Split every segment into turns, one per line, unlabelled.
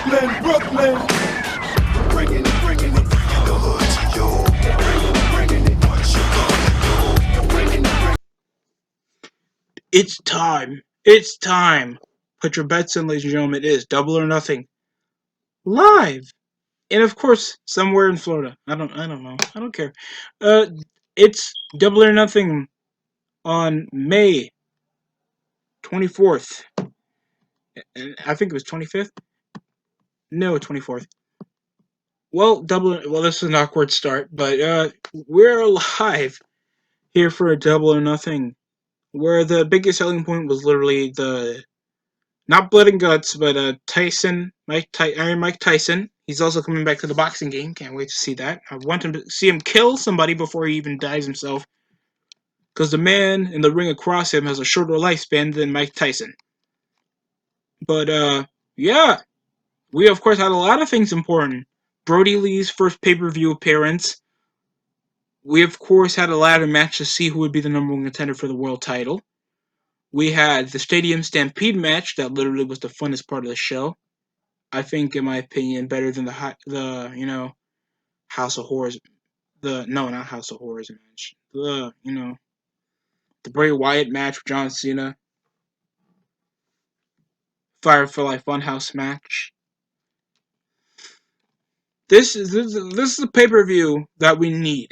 Brooklyn. Bringing it, bringing the hood to you. Bringing it, what you gonna do? Bringing it.
It's time. It's time. Put your bets in, ladies and gentlemen. It is Double or Nothing live, and of course, somewhere in Florida. I don't know. I don't care. Uh, it's Double or Nothing on May 24th. I think it was 25th. No, 24th. Well, double. Well, this is an awkward start, but we're live here for a Double or Nothing, where the biggest selling point was literally the not blood and guts, but Iron Mike Tyson. He's also coming back to the boxing game. Can't wait to see that. I want him to see him kill somebody before he even dies himself, because the man in the ring across him has a shorter lifespan than Mike Tyson. But yeah, we of course had a lot of things important. Brody Lee's first pay-per-view appearance. We of course had a ladder match to see who would be the number one contender for the world title. We had the Stadium Stampede match that literally was the funnest part of the show. I think, in my opinion, better than the House of Horrors. Not House of Horrors match. The Bray Wyatt match with John Cena. Firefly Funhouse match. This is a pay per view that we need.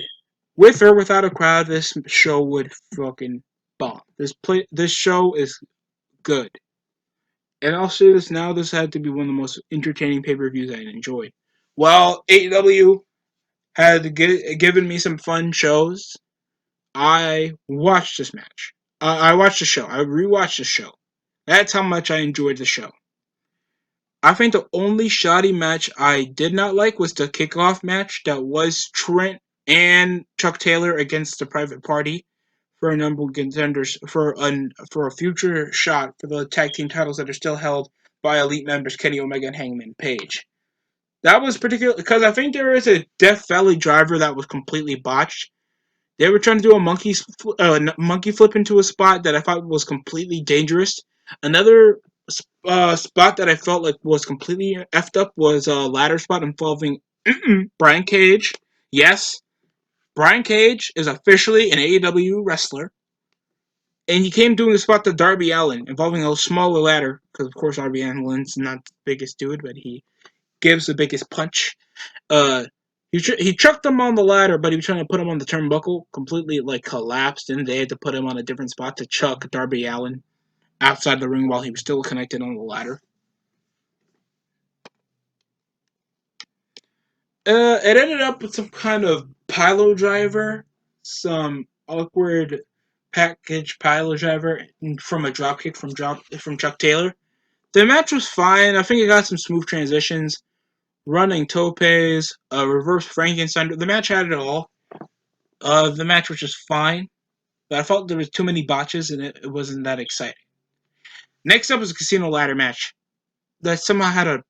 With or without a crowd, this show would fucking bomb. This show is good. And I'll say this now: this had to be one of the most entertaining pay per views I enjoyed. Well, AEW had given me some fun shows. I watched this match. I watched the show. I rewatched the show. That's how much I enjoyed the show. I think the only shoddy match I did not like was the kickoff match that was Trent and Chuck Taylor against the Private Party for a number of contenders for a future shot for the tag team titles that are still held by Elite members Kenny Omega and Hangman Page. That was particular because I think there is a Death Valley driver that was completely botched. They were trying to do a monkey flip into a spot that I thought was completely dangerous. Another spot that I felt like was completely effed up was a ladder spot involving Brian Cage. Yes, Brian Cage is officially an AEW wrestler. And he came doing a spot to Darby Allin involving a smaller ladder, because of course Darby Allin's not the biggest dude, but he gives the biggest punch. He chucked him on the ladder, but he was trying to put him on the turnbuckle, completely collapsed, and they had to put him on a different spot to chuck Darby Allin outside the ring while he was still connected on the ladder. It ended up with some kind of pile driver, some awkward package pile driver from a dropkick from Chuck Taylor. The match was fine. I think it got some smooth transitions, running topes, a reverse Frankenstein. The match had it all. The match was just fine, but I felt there was too many botches and it wasn't that exciting. Next up was a casino ladder match that somehow had a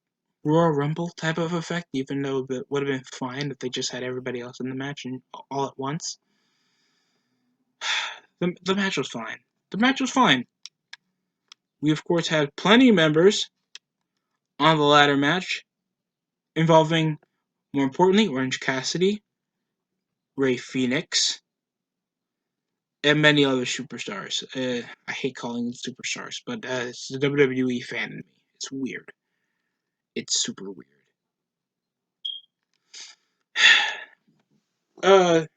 Royal Rumble type of effect, even though it would have been fine if they just had everybody else in the match and all at once. The match was fine. The match was fine. We, of course, had plenty of members on the ladder match involving, more importantly, Orange Cassidy, Ray Phoenix, and many other superstars. I hate calling them superstars, but it's the WWE fan in me. It's weird. It's super weird.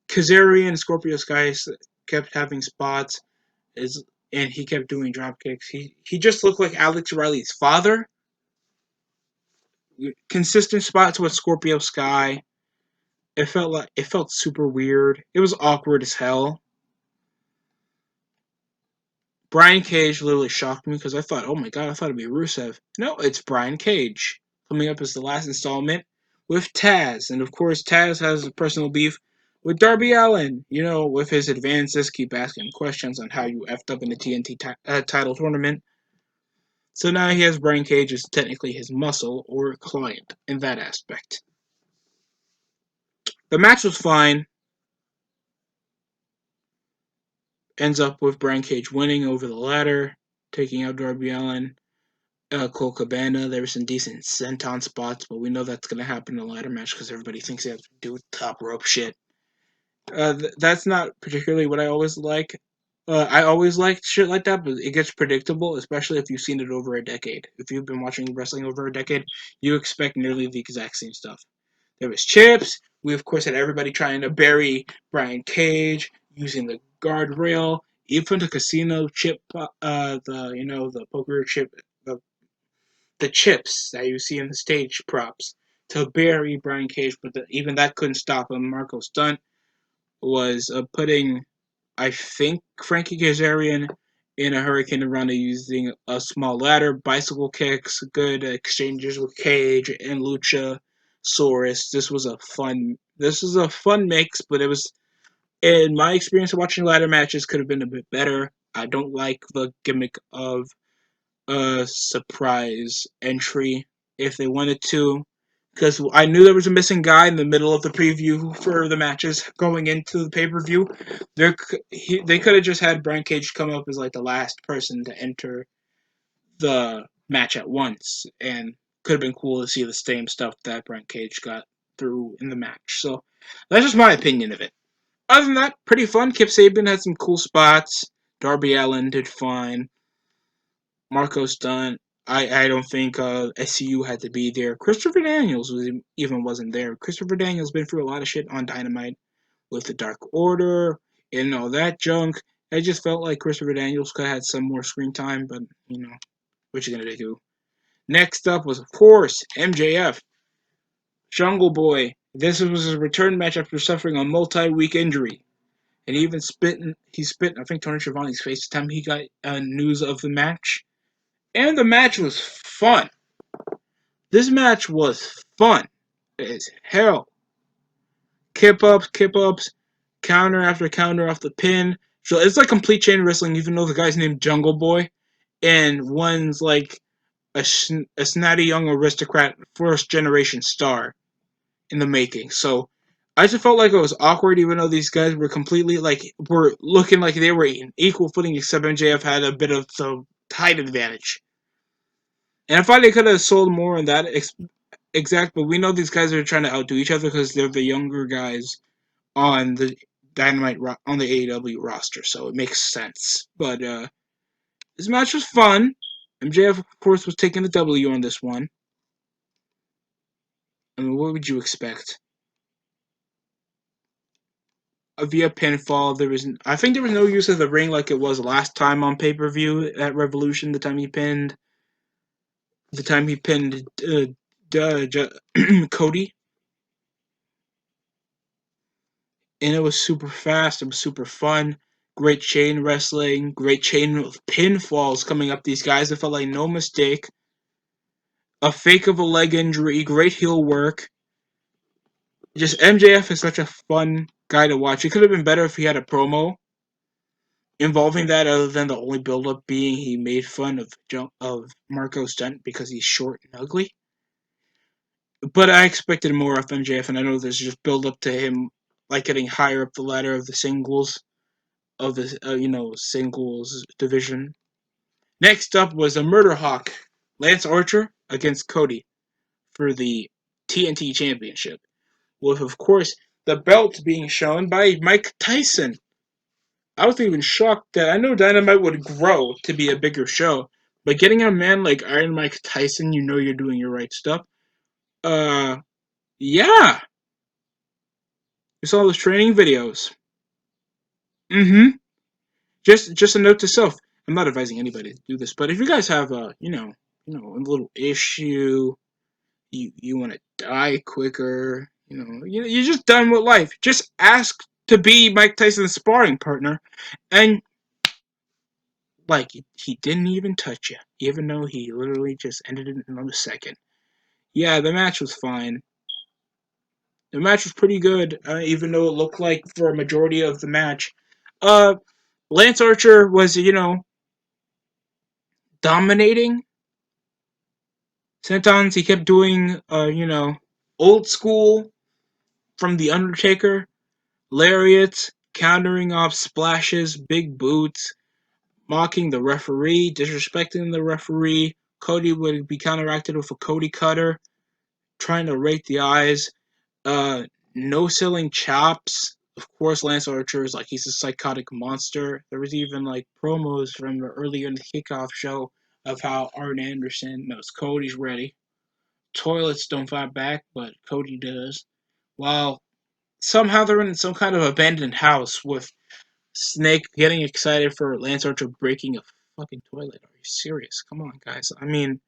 Kazarian and Scorpio Sky kept having spots, and he kept doing drop kicks. He just looked like Alex Riley's father. Consistent spots with Scorpio Sky. It felt super weird. It was awkward as hell. Brian Cage literally shocked me because I thought, oh my god, I thought it'd be Rusev. No, it's Brian Cage. Coming up as the last installment with Taz. And of course, Taz has a personal beef with Darby Allin. With his advances, keep asking questions on how you effed up in the TNT title tournament. So now he has Brian Cage as technically his muscle or client in that aspect. The match was fine. Ends up with Brian Cage winning over the ladder, taking out Darby Allin. Cole Cabana. There were some decent senton spots, but we know that's going to happen in a ladder match because everybody thinks they have to do top rope shit. That's not particularly what I always like. I always liked shit like that, but it gets predictable, especially if you've seen it over a decade. If you've been watching wrestling over a decade, you expect nearly the exact same stuff. There was chips. We of course had everybody trying to bury Brian Cage using the guardrail. Even the casino chip, the poker chip, the, the chips that you see in the stage props to bury Brian Cage, but even that couldn't stop him. Marco Stunt was putting, I think, Frankie Kazarian in a Hurricane Rana using a small ladder, bicycle kicks, good exchanges with Cage and Luchasaurus. This was a fun mix, but it was, in my experience of watching ladder matches, could have been a bit better. I don't like the gimmick of a surprise entry if they wanted to, because I knew there was a missing guy in the middle of the preview for the matches going into the pay per view. They could have just had Brian Cage come up as like the last person to enter the match at once, and could have been cool to see the same stuff that Brian Cage got through in the match. So that's just my opinion of it. Other than that, pretty fun. Kip Sabian had some cool spots. Darby Allin did fine. Marco's done. I don't think SCU had to be there. Christopher Daniels even wasn't there. Christopher Daniels been through a lot of shit on Dynamite with the Dark Order and all that junk. I just felt like Christopher Daniels could have had some more screen time, but what you gonna do? Next up was of course MJF, Jungle Boy. This was his return match after suffering a multi-week injury. And he spit, I think, Tony Schiavone's face the time he got news of the match. And the match was fun. This match was fun as hell. Kip ups, counter after counter off the pin. So it's like complete chain wrestling, even though the guy's named Jungle Boy, and one's like a snotty young aristocrat, first generation star in the making. So I just felt like it was awkward, even though these guys were completely were looking like they were in equal footing, except MJF had a bit of the height advantage. And I thought they could have sold more on that exact, but we know these guys are trying to outdo each other because they're the younger guys on the on the AEW roster, so it makes sense. But this match was fun. MJF, of course, was taking the W on this one. I mean, what would you expect? Via pinfall, I think there was no use of the ring like it was last time on pay per view at Revolution. The time he pinned Cody, and it was super fast. It was super fun. Great chain wrestling. Great chain of pinfalls coming up these guys. It felt like no mistake. A fake of a leg injury. Great heel work. Just MJF is such a fun guy to watch. It could have been better if he had a promo involving that, other than the only build-up being he made fun of Marco Stunt because he's short and ugly. But I expected more of MJF, and I know there's just build-up to him like getting higher up the ladder of the singles singles division. Next up was a Murder Hawk, Lance Archer against Cody for the TNT Championship, with of course the belt being shown by Mike Tyson. I was even shocked that I know Dynamite would grow to be a bigger show, but getting a man like Iron Mike Tyson, you know you're doing your right stuff. Uh, yeah, you saw those training videos. Mm-hmm. Just a note to self. I'm not advising anybody to do this, but if you guys have a little issue, you want to die quicker, you're just done with life. Just ask to be Mike Tyson's sparring partner, and like he didn't even touch you, even though he literally just ended it in a second. Yeah, the match was fine. The match was pretty good, even though it looked like for a majority of the match, uh, Lance Archer was dominating. Sentons, he kept doing old school from the Undertaker lariats, countering off splashes, big boots, mocking the referee, disrespecting the referee, Cody would be counteracted with a Cody cutter, trying to rake the eyes. Uh, no selling chops. Of course, Lance Archer is like he's a psychotic monster. There was even like promos from earlier in the kickoff show of how Arn Anderson knows Cody's ready. Toilets don't fight back, but Cody does. While somehow they're in some kind of abandoned house with Snake getting excited for Lance Archer breaking a fucking toilet. Are you serious? Come on, guys. I mean,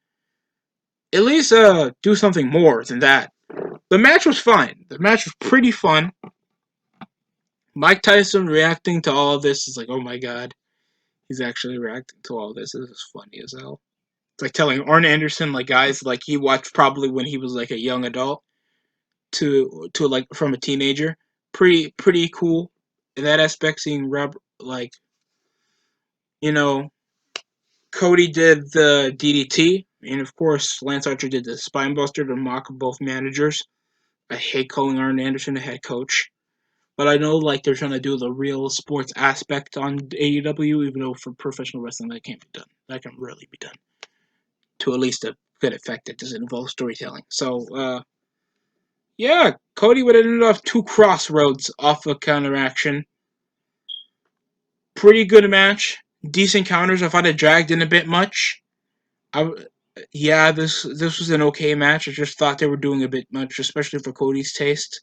at least do something more than that. The match was fine. The match was pretty fun. Mike Tyson reacting to all of this is like, oh my god, he's actually reacting to all of this. This is funny as hell. It's like telling Arn Anderson, like guys, like he watched probably when he was like a young adult to like from a teenager. Pretty cool in that aspect. Seeing Rob like you know Cody did the DDT, and of course Lance Archer did the Spinebuster to mock both managers. I hate calling Arn Anderson a head coach. But I know like they're trying to do the real sports aspect on AEW, even though for professional wrestling that can't be done. That can really be done to at least a good effect that doesn't involve storytelling. So yeah, Cody would have ended off two crossroads off a counteraction. Pretty good match, decent counters. I thought it dragged in a bit much. I yeah, this was an okay match. I just thought they were doing a bit much, especially for Cody's taste.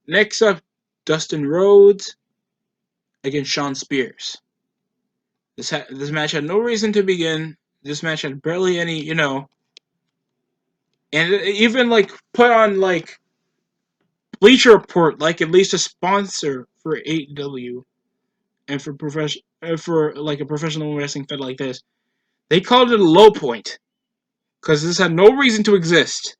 Next up, Dustin Rhodes against Shawn Spears. This match had no reason to begin. This match had barely any, and it even like put on like Bleacher Report, like at least a sponsor for AEW and for like a professional wrestling fed like this. They called it a low point because this had no reason to exist.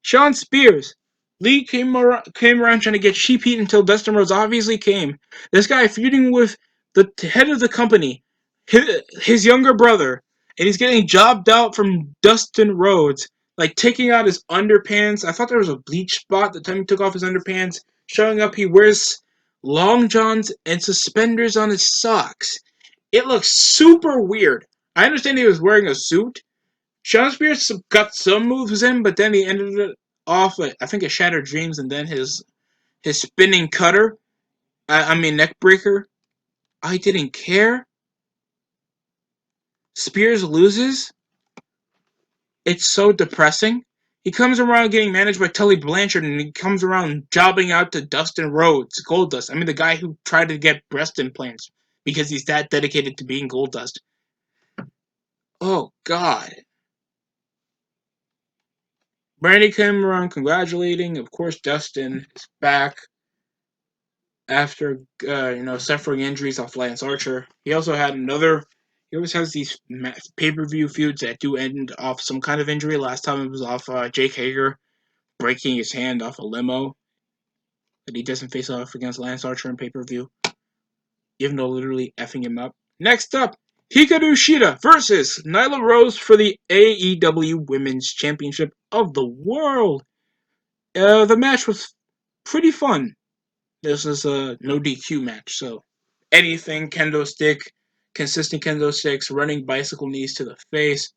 Shawn Spears. Lee came around trying to get sheep heat until Dustin Rhodes obviously came. This guy feuding with the head of the company, his younger brother, and he's getting jobbed out from Dustin Rhodes, like taking out his underpants. I thought there was a bleach spot the time he took off his underpants. Showing up, he wears long johns and suspenders on his socks. It looks super weird. I understand he was wearing a suit, Shawn Spears got some moves in, but then he ended it off at, I think, a Shattered Dreams and then his spinning cutter. I mean, neck breaker. I didn't care. Spears loses. It's so depressing. He comes around getting managed by Tully Blanchard, and he comes around jobbing out to Dustin Rhodes, Goldust. I mean, the guy who tried to get breast implants because he's that dedicated to being Goldust. Oh, God. Brandy came around congratulating. Of course, Dustin is back after suffering injuries off Lance Archer. He also had another. He always has these pay-per-view feuds that do end off some kind of injury. Last time it was off Jake Hager breaking his hand off a limo. That he doesn't face off against Lance Archer in pay-per-view, even though literally effing him up. Next up, Hikaru Shida versus Nyla Rose for the AEW Women's Championship of the World. The match was pretty fun. This is a no DQ match, so anything kendo stick, consistent kendo sticks, running bicycle knees to the face,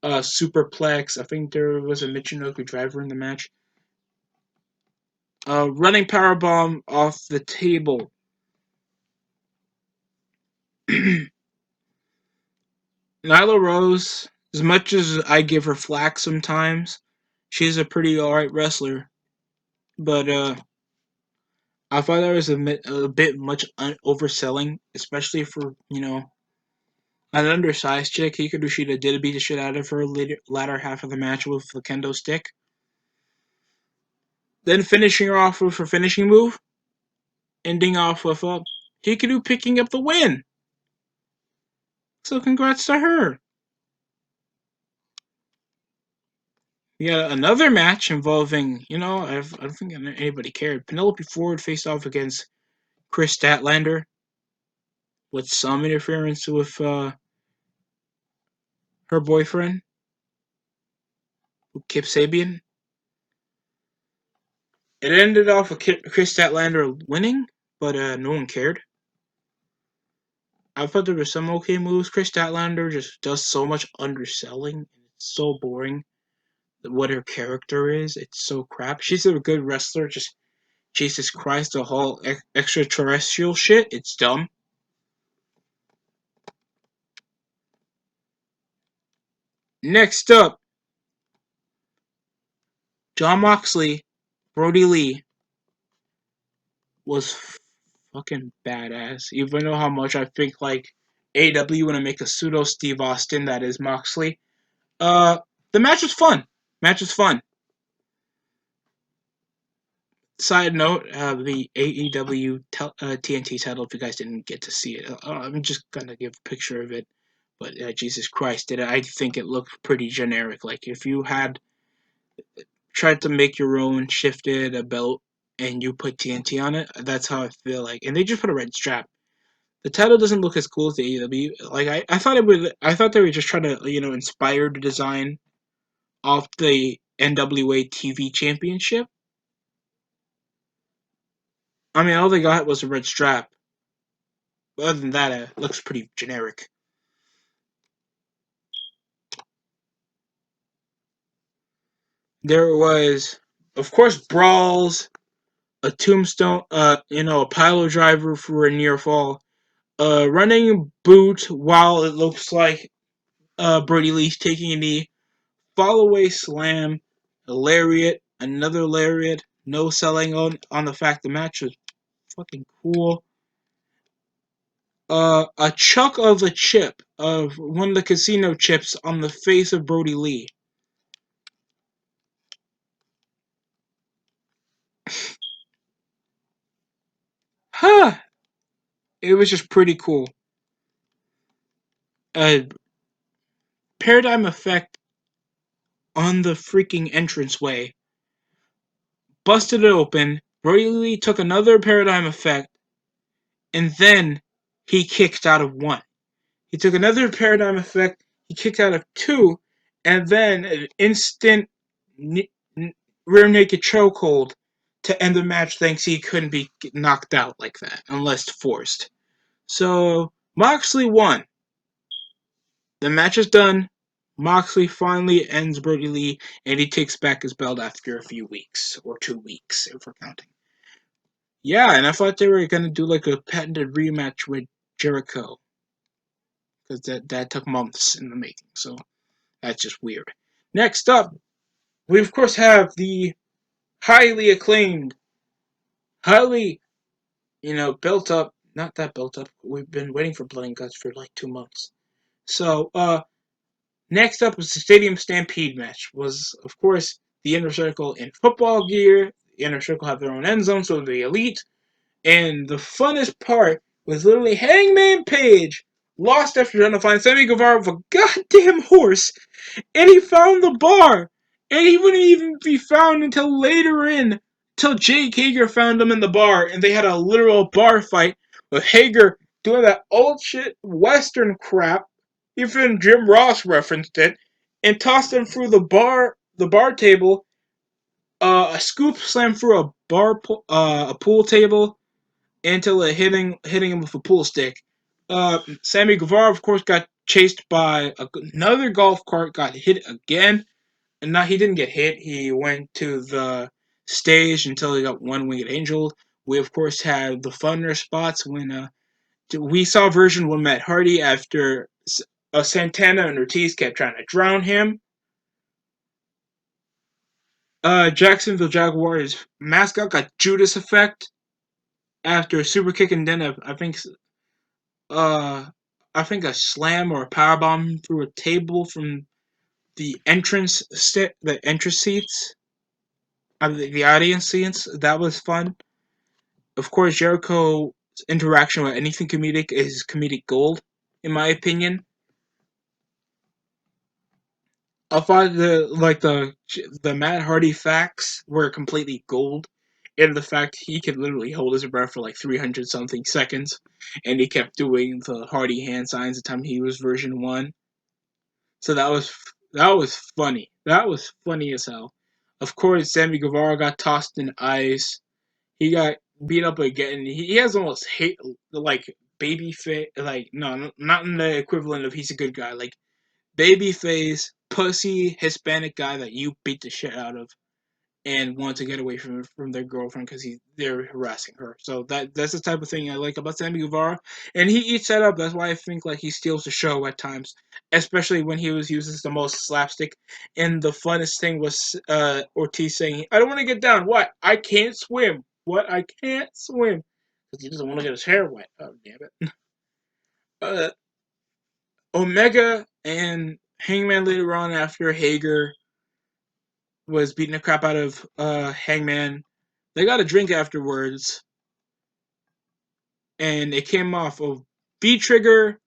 superplex. I think there was a Michinoku driver in the match. Running powerbomb off the table. Nyla Rose, as much as I give her flack sometimes, she's a pretty alright wrestler. But I thought there was a bit much overselling, especially for, an undersized chick. Hikaru Shida did beat the shit out of her latter half of the match with the kendo stick. Then finishing her off with her finishing move, ending off with Hikaru picking up the win. So congrats to her. We got another match involving, I don't think anybody cared. Penelope Ford faced off against Chris Statlander with some interference with her boyfriend, Kip Sabian. It ended off with Chris Statlander winning, but no one cared. I thought there were some okay moves. Chris Statlander just does so much underselling. It's so boring. What her character is, it's so crap. She's a good wrestler. Just Jesus Christ, the whole extraterrestrial shit. It's dumb. Next up, John Moxley, Brody Lee was fucking badass. Even though how much I think like AEW want to make a pseudo Steve Austin that is Moxley. Uh, the match was fun. Match was fun. Side note, the AEW TNT title. If you guys didn't get to see it, I'm just gonna give a picture of it. But Jesus Christ, I think it looked pretty generic. Like if you had tried to make your own, shifted a belt, and you put TNT on it, that's how I feel like. And they just put a red strap. The title doesn't look as cool as the AEW. Like I thought it would. I thought they were just trying to inspire the design of the NWA TV Championship. I mean, all they got was a red strap. Other than that, it looks pretty generic. There was, of course, brawls, a tombstone, a pile driver for a near fall, a running boot while it looks like Brody Lee's taking a knee, fall away slam, a lariat, another lariat, no selling on the fact the match was fucking cool. A chuck of a chip of one of the casino chips on the face of Brody Lee. Huh. It was just pretty cool. A paradigm effect on the freaking entranceway. Busted it open. Brody Lee took another paradigm effect, and then he kicked out of one. He took another paradigm effect, he kicked out of two, and then an instant rear naked chokehold to end the match thanks he couldn't be knocked out like that, unless forced. So, Moxley won. The match is done. Moxley finally ends Brody Lee, and he takes back his belt after a few weeks, or 2 weeks, if we're counting. Yeah, and I thought they were gonna do like a patented rematch with Jericho, because that took months in the making. So that's just weird. Next up, we of course have the highly acclaimed, highly built up. Not that built up. We've been waiting for Blood and Guts for like 2 months. So next up was the Stadium Stampede match. Was of course the Inner Circle in football gear. The Inner Circle have their own end zone, so the Elite. And the funnest part was literally Hangman Page lost after trying to find Sammy Guevara with a goddamn horse, and he found the bar, and he wouldn't even be found until later till Jake Hager found him in the bar, and they had a literal bar fight with Hager doing that old shit Western crap. Even Jim Ross referenced it, and tossed him through the bar table. A scoop slam through a pool table until it hitting him with a pool stick. Sammy Guevara, of course, got chased by another golf cart, got hit again. And not he didn't get hit. He went to the stage until he got one winged angel. We of course had the funner spots when we saw version one Matt Hardy after Santana and Ortiz kept trying to drown him. Jacksonville Jaguars mascot got Judas effect after a super kick, and then uh, I think a slam or a power bomb through a table from the entrance seats, the audience seats. That was fun. Of course, Jericho's interaction with anything comedic is comedic gold, in my opinion. I thought the Matt Hardy facts were completely gold, in the fact he could literally hold his breath for like 300 something seconds, and he kept doing the Hardy hand signs the time he was version one. So that was funny. That was funny as hell. Of course, Sammy Guevara got tossed in ice. He got beat up again. He has almost hate like baby face, like no, not in the equivalent of he's a good guy, like baby face, pussy Hispanic guy that you beat the shit out of and want to get away from their girlfriend because they're harassing her. So that's the type of thing I like about Sammy Guevara, and he eats that up. That's why I think like he steals the show at times, especially when he was uses the most slapstick. And the funnest thing was Ortiz saying, "I don't want to get down. What? I can't swim. What? I can't swim." Because he doesn't want to get his hair wet. Oh damn it. Uh, Omega and Hangman later on after Hager was beating the crap out of Hangman. They got a drink afterwards, and it came off of V trigger,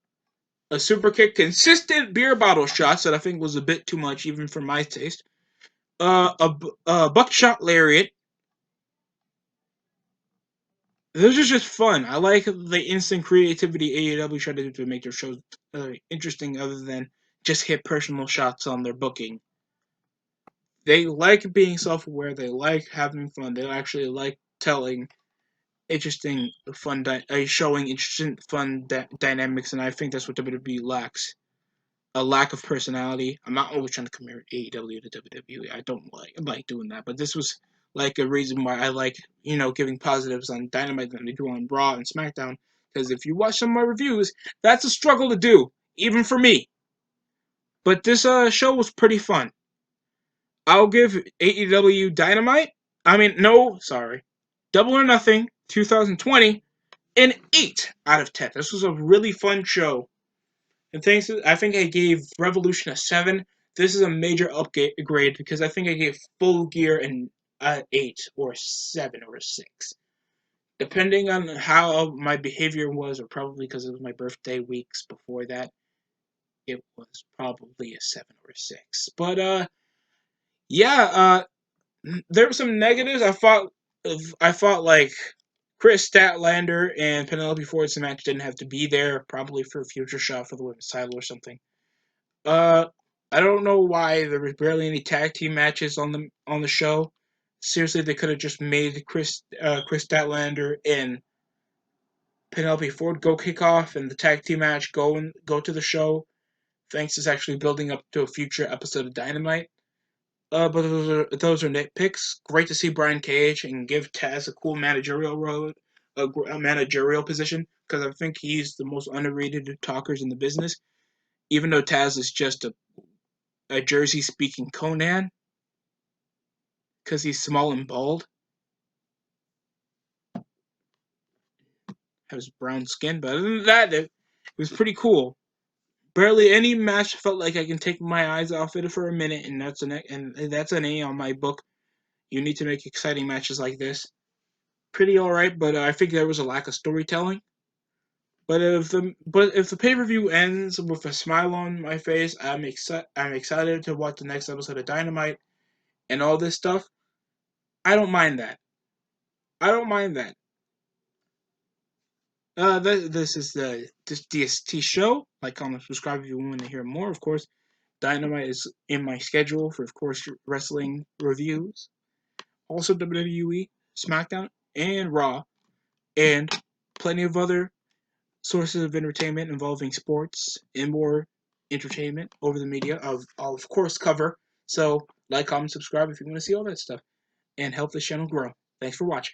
a super kick, consistent beer bottle shots that I think was a bit too much even for my taste. A buckshot lariat. Those are just fun. I like the instant creativity AEW tried to do to make their shows interesting, other than just hit personal shots on their booking. They like being self-aware. They like having fun. They actually like telling interesting, fun, showing interesting, fun dynamics, and I think that's what WWE lacks. A lack of personality. I'm not always trying to compare AEW to WWE. I don't like doing that, but this was like a reason why I like giving positives on Dynamite than I do on Raw and SmackDown. Because if you watch some of my reviews, that's a struggle to do, even for me. But this show was pretty fun. I'll give AEW Dynamite. I mean, no, sorry, Double or Nothing 2020 an 8 out of 10. This was a really fun show. And thanks to, I think I gave Revolution a 7. This is a major upgrade because I think I gave Full Gear an 8 or 7 or a 6. Depending on how my behavior was, or probably because it was my birthday weeks before that, it was probably a 7 or a 6. But, yeah, there were some negatives. I thought like Chris Statlander and Penelope Ford's match didn't have to be there, probably for a future shot for the women's title or something. Uh, I don't know why there was barely any tag team matches on the show. Seriously, they could have just made Chris Statlander and Penelope Ford go kick off, and the tag team match go to the show. Thanks is actually building up to a future episode of Dynamite. But those are nitpicks. Great to see Brian Cage and give Taz a cool managerial role, a managerial position, because I think he's the most underrated of talkers in the business. Even though Taz is just a Jersey speaking Conan, because he's small and bald, has brown skin. But other than that, it was pretty cool. Barely any match felt like I can take my eyes off it for a minute, and that's an A on my book. You need to make exciting matches like this. Pretty alright, but I think there was a lack of storytelling. But if the pay per view ends with a smile on my face, I'm excited to watch the next episode of Dynamite and all this stuff. I don't mind that. I don't mind that. This is this DST show. Like, comment, subscribe if you want to hear more. Of course, Dynamite is in my schedule for, of course, wrestling reviews. Also, WWE, SmackDown, and Raw, and plenty of other sources of entertainment involving sports and more entertainment over the media. I'll of course cover. So, like, comment, subscribe if you want to see all that stuff, and help this channel grow. Thanks for watching.